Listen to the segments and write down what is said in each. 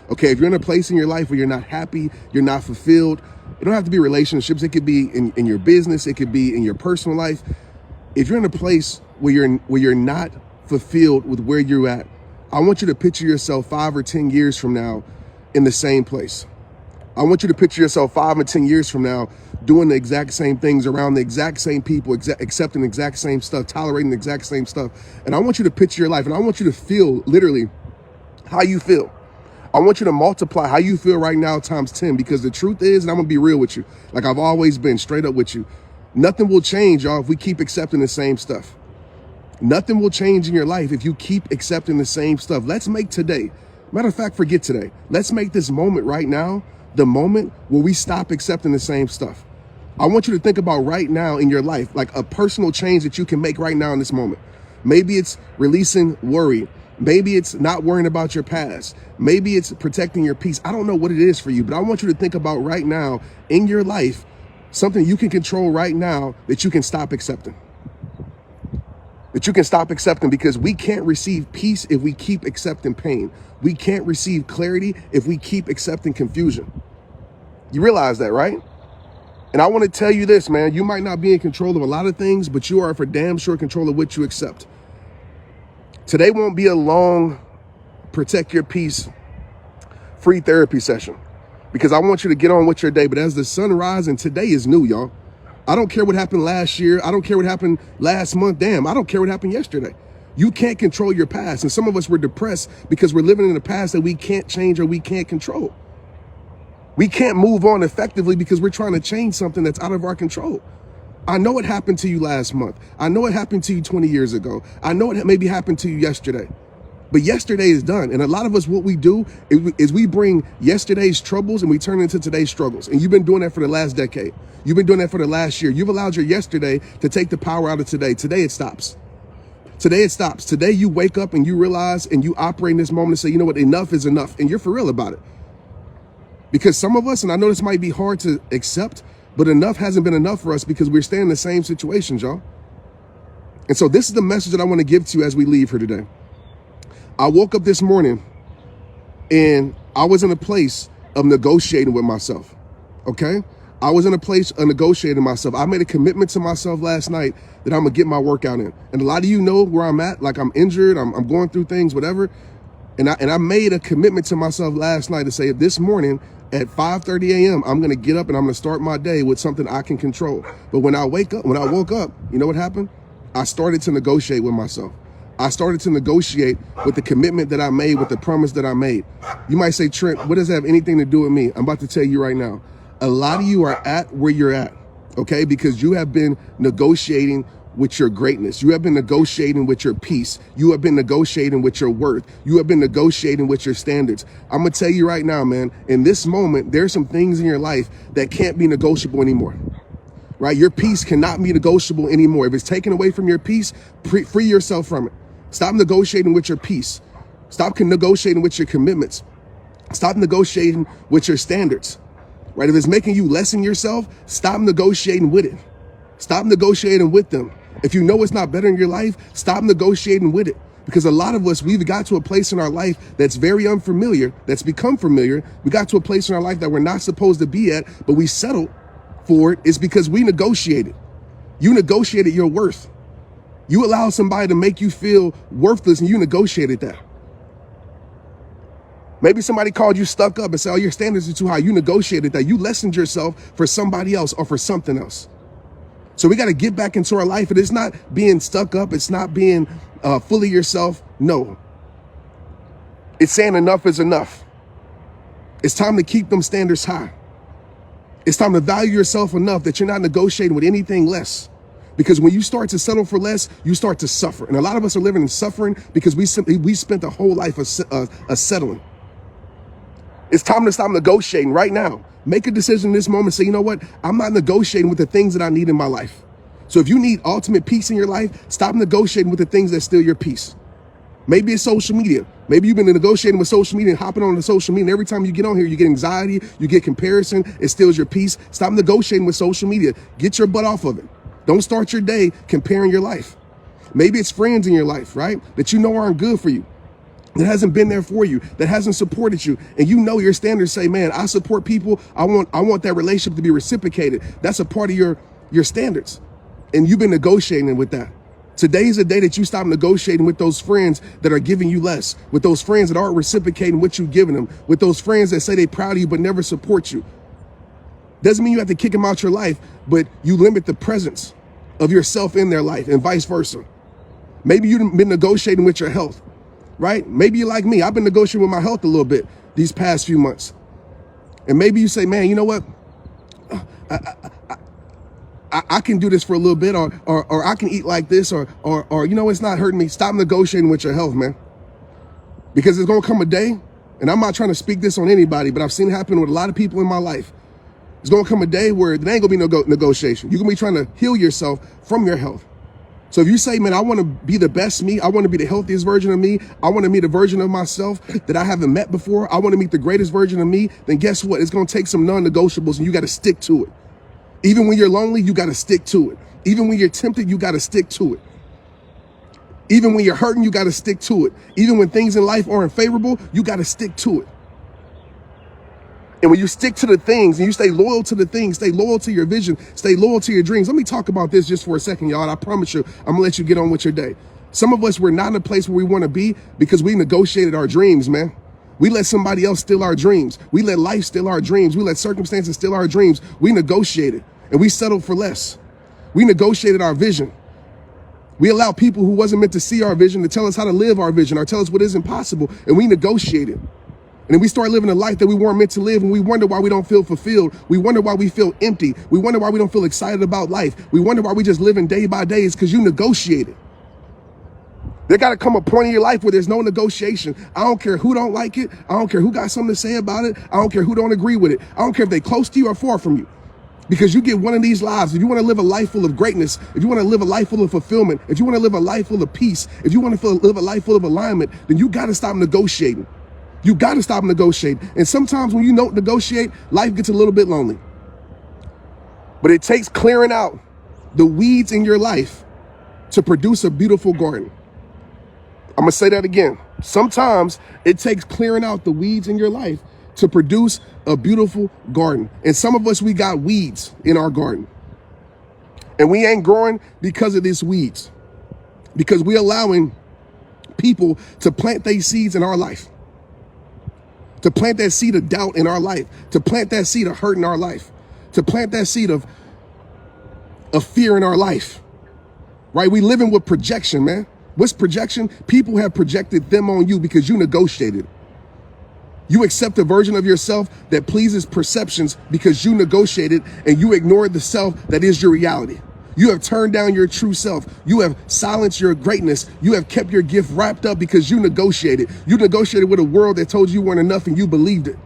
Okay, if you're in a place in your life where you're not happy, you're not fulfilled, it don't have to be relationships. It could be in your business. It could be in your personal life. If you're in a place where you're not fulfilled with where you're at, I want you to picture yourself 5 or 10 years from now in the same place. I want you to picture yourself 5 or 10 years from now doing the exact same things around the exact same people, accepting the exact same stuff, tolerating the exact same stuff. And I want you to picture your life, and I want you to feel literally how you feel. I want you to multiply how you feel right now times 10, because the truth is, and I'm gonna be real with you, like I've always been, straight up with you, nothing will change, y'all, if we keep accepting the same stuff. Nothing will change in your life if you keep accepting the same stuff. Let's make today, matter of fact, forget today. Let's make this moment right now the moment where we stop accepting the same stuff. I want you to think about right now in your life, like a personal change that you can make right now in this moment. Maybe it's releasing worry. Maybe it's not worrying about your past. Maybe it's protecting your peace. I don't know what it is for you, but I want you to think about right now in your life, something you can control right now that you can stop accepting. That you can stop accepting, because we can't receive peace if we keep accepting pain. We can't receive clarity if we keep accepting confusion. You realize that, right? And I want to tell you this, man, you might not be in control of a lot of things, but you are for damn sure in control of what you accept. Today won't be a long protect your peace free therapy session, because I want you to get on with your day. But as the sun rises, and today is new, y'all. I don't care what happened last year. I don't care what happened last month. Damn, I don't care what happened yesterday. You can't control your past. And some of us were depressed because we're living in a past that we can't change or we can't control. We can't move on effectively because we're trying to change something that's out of our control. I know it happened to you last month. I know it happened to you 20 years ago. I know it maybe happened to you yesterday. But yesterday is done. And a lot of us, what we do is we bring yesterday's troubles and we turn it into today's struggles. And you've been doing that for the last decade. You've been doing that for the last year. You've allowed your yesterday to take the power out of today. Today it stops. Today it stops. Today you wake up and you realize and you operate in this moment and say, you know what, enough is enough. And you're for real about it. Because some of us, and I know this might be hard to accept, but enough hasn't been enough for us because we're staying in the same situations, y'all. And so this is the message that I want to give to you as we leave here today. I woke up this morning and I was in a place of negotiating with myself, okay? I was in a place of negotiating myself. I made a commitment to myself last night that I'm gonna get my workout in. And a lot of you know where I'm at, like I'm injured, I'm going through things, whatever. And I made a commitment to myself last night to say, this morning at 5:30 a.m., I'm gonna get up and I'm gonna start my day with something I can control. But when I woke up, you know what happened? I started to negotiate with myself. I started to negotiate with the commitment that I made, with the promise that I made. You might say, Trent, what does that have anything to do with me? I'm about to tell you right now. A lot of you are at where you're at, okay? Because you have been negotiating with your greatness. You have been negotiating with your peace. You have been negotiating with your worth. You have been negotiating with your standards. I'm gonna tell you right now, man, in this moment, there's some things in your life that can't be negotiable anymore. Right? Your peace cannot be negotiable anymore. If it's taken away from your peace, free yourself from it. Stop negotiating with your peace. Stop negotiating with your commitments. Stop negotiating with your standards. Right? If it's making you lessen yourself, stop negotiating with it. Stop negotiating with them. If you know it's not better in your life, stop negotiating with it. Because a lot of us, we've got to a place in our life that's very unfamiliar, that's become familiar. We got to a place in our life that we're not supposed to be at, but we settled for it. It's because we negotiated. You negotiated your worth. You allowed somebody to make you feel worthless and you negotiated that. Maybe somebody called you stuck up and said, oh, your standards are too high. You negotiated that. You lessened yourself for somebody else or for something else. So we got to get back into our life. And it's not being stuck up. It's not being full of yourself. No. It's saying enough is enough. It's time to keep them standards high. It's time to value yourself enough that you're not negotiating with anything less. Because when you start to settle for less, you start to suffer. And a lot of us are living in suffering because we spent a whole life of settling. It's time to stop negotiating right now. Make a decision in this moment. Say, you know what? I'm not negotiating with the things that I need in my life. So if you need ultimate peace in your life, stop negotiating with the things that steal your peace. Maybe it's social media. Maybe you've been negotiating with social media and hopping on the social media. And every time you get on here, you get anxiety, you get comparison. It steals your peace. Stop negotiating with social media. Get your butt off of it. Don't start your day comparing your life. Maybe it's friends in your life, right? That you know aren't good for you. that hasn't been there for you, that hasn't supported you, and you know your standards say, man, I support people. I want that relationship to be reciprocated. That's a part of your standards. And you've been negotiating with that. Today's the day that you stop negotiating with those friends that are giving you less, with those friends that aren't reciprocating what you're giving them, with those friends that say they're proud of you but never support you. Doesn't mean you have to kick them out your life, but you limit the presence of yourself in their life and vice versa. Maybe you've been negotiating with your health, right? Maybe you're like me. I've been negotiating with my health a little bit these past few months. And maybe you say, man, you know what? I can do this for a little bit, or I can eat like this, or you know, it's not hurting me. Stop negotiating with your health, man. Because there's gonna come a day, and I'm not trying to speak this on anybody, but I've seen it happen with a lot of people in my life. There's gonna come a day where there ain't gonna be no negotiation. You're gonna be trying to heal yourself from your health. So if you say, man, I wanna be the best me, I wanna be the healthiest version of me, I wanna meet a version of myself that I haven't met before, I wanna meet the greatest version of me, then guess what? It's gonna take some non-negotiables, and you gotta stick to it. Even when you're lonely, you got to stick to it. Even when you're tempted, you got to stick to it. Even when you're hurting, you got to stick to it. Even when things in life aren't favorable, you got to stick to it. And when you stick to the things and you stay loyal to the things, stay loyal to your vision, stay loyal to your dreams. Let me talk about this just for a second, y'all. And I promise you, I'm going to let you get on with your day. Some of us, we're not in a place where we want to be because we negotiated our dreams, man. We let somebody else steal our dreams. We let life steal our dreams. We let circumstances steal our dreams. We negotiated. And we settled for less. We negotiated our vision. We allow people who wasn't meant to see our vision to tell us how to live our vision or tell us what isn't possible. And we negotiated. And then we start living a life that we weren't meant to live, and we wonder why we don't feel fulfilled. We wonder why we feel empty. We wonder why we don't feel excited about life. We wonder why we just living day by day. It's because you negotiated. There got to come a point in your life where there's no negotiation. I don't care who don't like it. I don't care who got something to say about it. I don't care who don't agree with it. I don't care if they close to you or far from you. Because you get one of these lives. If you want to live a life full of greatness, if you want to live a life full of fulfillment, if you want to live a life full of peace, if you want to live a life full of alignment, then you got to stop negotiating. You got to stop negotiating. And sometimes when you don't negotiate, life gets a little bit lonely. But it takes clearing out the weeds in your life to produce a beautiful garden. I'm going to say that again. Sometimes it takes clearing out the weeds in your life to produce a beautiful garden. And some of us, we got weeds in our garden. And we ain't growing because of these weeds. Because we're allowing people to plant their seeds in our life. To plant that seed of doubt in our life. To plant that seed of hurt in our life. To plant that seed of fear in our life. Right? We living with projection, man. What's projection? People have projected them on you because you negotiated. You accept a version of yourself that pleases perceptions because you negotiated, and you ignored the self that is your reality. You have turned down your true self. You have silenced your greatness. You have kept your gift wrapped up because you negotiated. You negotiated with a world that told you weren't enough, and you believed it.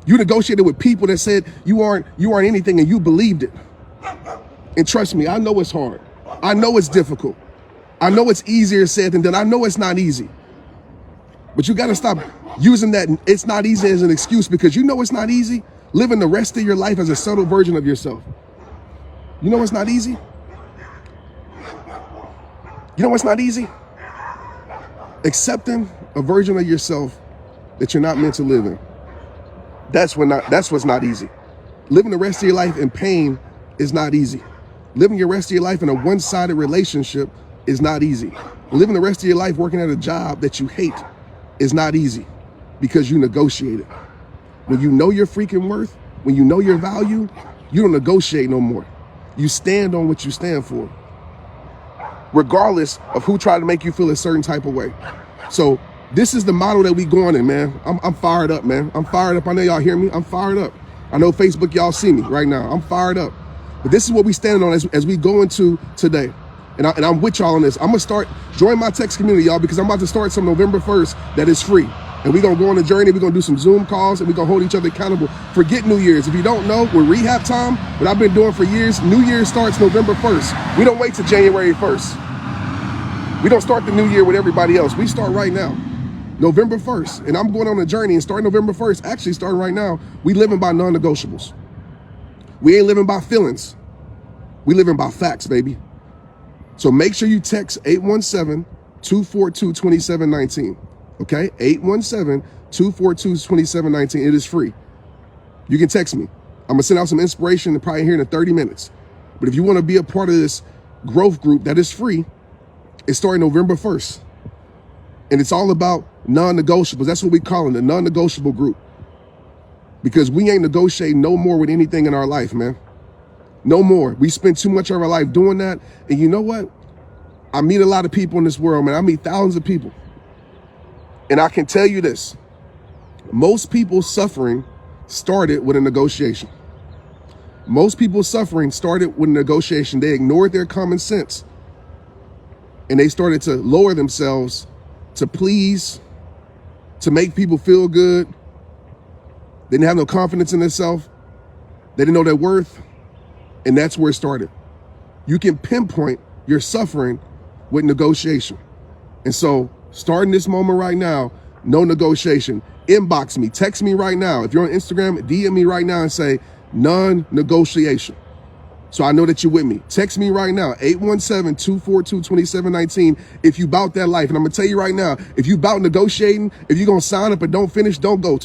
You negotiated with people that said you aren't anything, and you believed it. And trust me, I know it's hard. I know it's difficult. I know it's easier said than done. I know it's not easy. But you got to stop using that it's not easy as an excuse, because you know it's not easy living the rest of your life as a subtle version of yourself. You know it's not easy? You know what's not easy? Accepting a version of yourself that you're not meant to live in. That's what's not easy. Living the rest of your life in pain is not easy. Living your rest of your life in a one-sided relationship is not easy. Living the rest of your life working at a job that you hate is not easy, because you negotiated. When you know your freaking worth, when you know your value, you don't negotiate no more. You stand on what you stand for, regardless of who tried to make you feel a certain type of way. So this is the model that we going in, man. I'm fired up, man. I'm fired up. I know y'all hear me. I'm fired up. I know Facebook, y'all see me right now. I'm fired up. But this is what we stand on as we go into today. And I'm with y'all on this. I'm going to join my text community, y'all, because I'm about to start some November 1st that is free. And we're going to go on a journey. We're going to do some Zoom calls, and we're going to hold each other accountable. Forget New Year's. If you don't know, we're rehab time, what I've been doing for years. New Year starts November 1st. We don't wait till January 1st. We don't start the new year with everybody else. We start right now, November 1st. And I'm going on a journey, and starting November 1st, actually starting right now, we living by non-negotiables. We ain't living by feelings. We living by facts, baby. So make sure you text 817-242-2719. Okay, 817-242-2719. It is free. You can text me. I'm gonna send out some inspiration and probably here in 30 minutes. But if you want to be a part of this growth group that is free, it's starting November 1st. And it's all about non-negotiables. That's what we call it, the non-negotiable group. Because we ain't negotiating no more with anything in our life, man. No more. We spend too much of our life doing that. And you know what? I meet a lot of people in this world, man. I meet thousands of people. And I can tell you this. Most people's suffering started with a negotiation. Most people's suffering started with a negotiation. They ignored their common sense. And they started to lower themselves to please, to make people feel good. They didn't have no confidence in themselves. They didn't know their worth. And that's where it started. You can pinpoint your suffering with negotiation. And so starting this moment right now, no negotiation. Inbox me, text me right now. If you're on Instagram, DM me right now and say non-negotiation. So I know that you're with me. Text me right now, 817-242-2719 if you bout that life. And I'm gonna tell you right now, if you bout negotiating, if you're gonna sign up and don't finish, don't go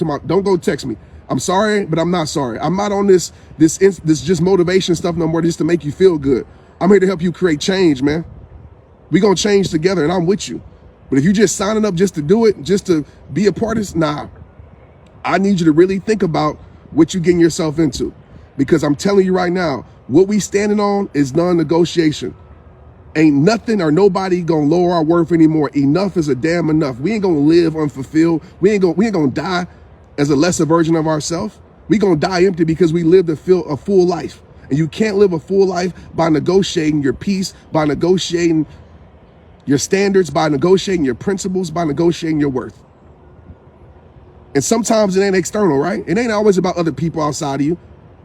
text me. I'm sorry, but I'm not sorry. I'm not on this just motivation stuff no more just to make you feel good. I'm here to help you create change, man. We're gonna change together and I'm with you. But if you're just signing up just to do it, just to be a part of this, nah. I need you to really think about what you're getting yourself into. Because I'm telling you right now, what we standing on is non-negotiation. Ain't nothing or nobody gonna lower our worth anymore. Enough is a damn enough. We ain't gonna live unfulfilled. We ain't gonna die as a lesser version of ourselves. We gonna die empty because we lived a full life. And you can't live a full life by negotiating your peace, by negotiating your standards, by negotiating your principles, by negotiating your worth. And sometimes it ain't external, right? It ain't always about other people outside of you.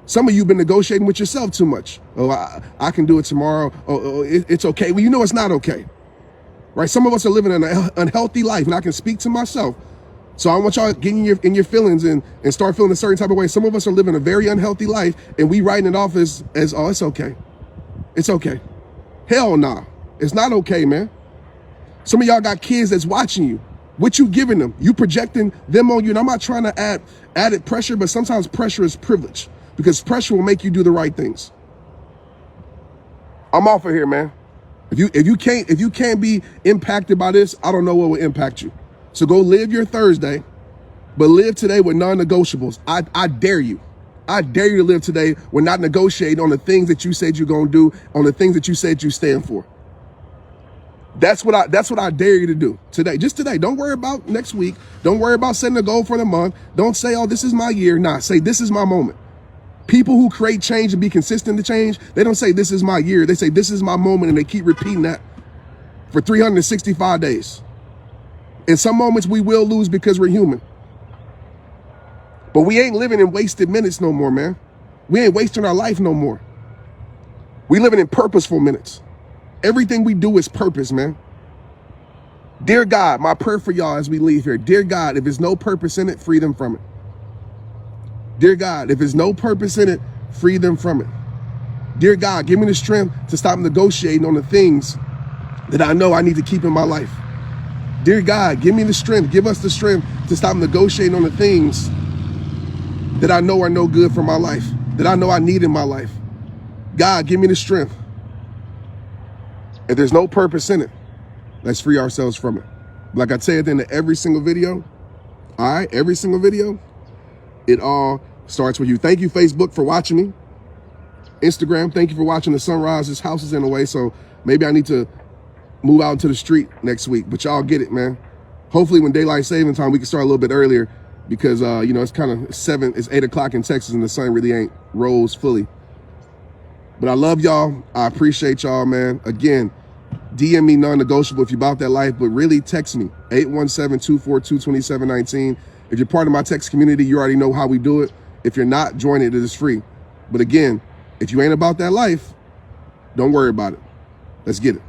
Some of you have been negotiating with yourself too much. Oh, I can do it tomorrow. Oh, it's okay. Well, you know it's not okay, right? Some of us are living an unhealthy life, and I can speak to myself. So I want y'all getting in your feelings and start feeling a certain type of way. Some of us are living a very unhealthy life, and we writing it off as oh, it's okay. It's okay. Hell nah. It's not okay, man. Some of y'all got kids that's watching you. What you giving them? You projecting them on you. And I'm not trying to add added pressure, but sometimes pressure is privilege. Because pressure will make you do the right things. I'm off of here, man. If you can't be impacted by this, I don't know what will impact you. So go live your Thursday, but live today with non-negotiables. I dare you. I dare you to live today with not negotiating on the things that you said you're gonna do, on the things that you said you stand for. That's what I dare you to do today. Just today. Don't worry about next week. Don't worry about setting a goal for the month. Don't say, oh, this is my year. Nah, say this is my moment. People who create change and be consistent to change, they don't say this is my year. They say this is my moment, and they keep repeating that for 365 days. In some moments we will lose because we're human. But we ain't living in wasted minutes no more, man. We ain't wasting our life no more. We living in purposeful minutes. Everything we do is purpose, man. Dear God, my prayer for y'all as we leave here. Dear God, if there's no purpose in it, free them from it. Dear God, if there's no purpose in it, free them from it. Dear God, give me the strength to stop negotiating on the things that I know I need to keep in my life. Dear God, give me the strength, give us the strength to stop negotiating on the things that I know are no good for my life, that I know I need in my life. God, give me the strength. If there's no purpose in it, let's free ourselves from it. Like I say at the end of every single video, all right, every single video, it all starts with you. Thank you, Facebook, for watching me. Instagram, thank you for watching the sunrise. This house is in the way, so maybe I need to move out into the street next week. But y'all get it, man. Hopefully when daylight saving time, we can start a little bit earlier because, you know, it's kind of it's 8 o'clock in Texas and the sun really ain't rose fully. But I love y'all. I appreciate y'all, man. Again, DM me non-negotiable if you're about that life, but really text me, 817-242-2719. If you're part of my text community, you already know how we do it. If you're not, join it. It is free. But again, if you ain't about that life, don't worry about it. Let's get it.